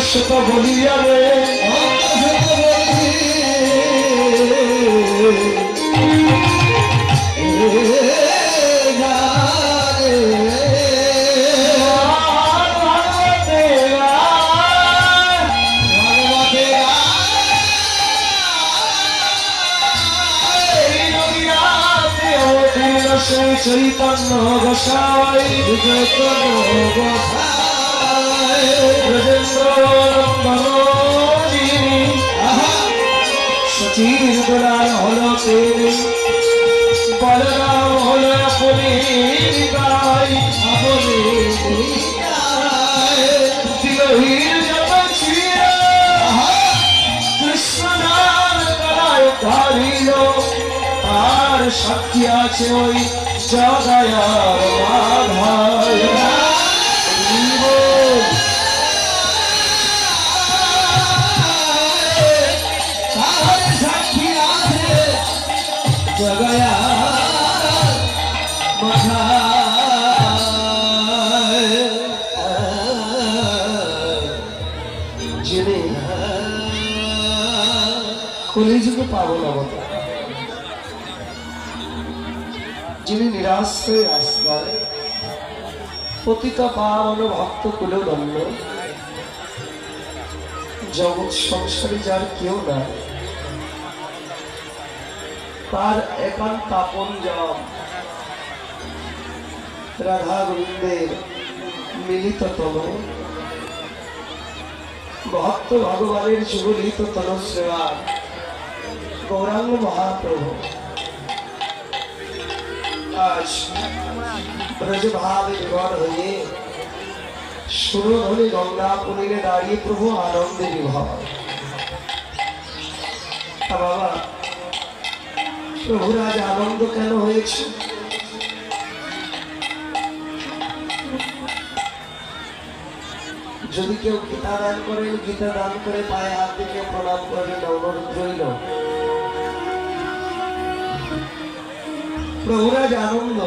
সে তো বলি যাবে চৈতন্য গোসাই সচির গোলার হলো তেরে বলরাম হলো আপনি গাই দিলহীন যত ছিল কৃষ্ণ নাম গলায় ধারিল আর সাক্ষী আছে ওই জগায়ার মাধায় সাক্ষী আছে জগায়ার মাধায় যিনি কলিযুগে পাগল অবতার যিনি নিরাশ হয়ে আসবেন পতিত পাবন ভক্ত কুলদণ্ড জগৎ সংসারে যার কেউ না তার একান্ত আপনজন রাধা গোবিন্দের মিলিত তন ভক্ত ভগবানের সুগলিত তন সেবা গৌরাঙ্গ মহাপ্রভু আজ ব্রজভাবে বিভোর হয়ে সুরধ্বনি গঙ্গা পুলিনে দাঁড়িয়ে প্রভু আনন্দে বিভোর বাবা প্রভুর আজ আনন্দ কেন হয়েছে যদি কেউ গীতা দান করেন গীতা দান করে পায়ে হাত দিয়ে প্রণাম করেন অনুরোধ রইল প্রভুর আজ আনন্দ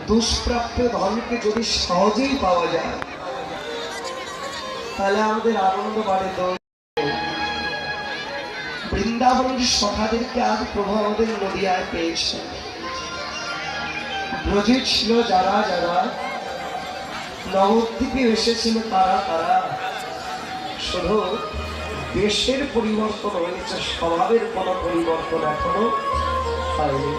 দুষ্প্রাপ্য ধনকে যদি সহজেই পাওয়া যায় তাহলে আমাদের আনন্দ বাড়ে বৃন্দাবনের সখাদেরকে আজ প্রভু আমাদের নদিয়ায় পেয়েছে ব্রজে ছিল যারা যারা নবদ্বীপে এসেছিল তারা তারা শুধু দেশের পরিবর্তন হয়েছে স্বভাবের কোনো পরিবর্তন এখনো হয়নি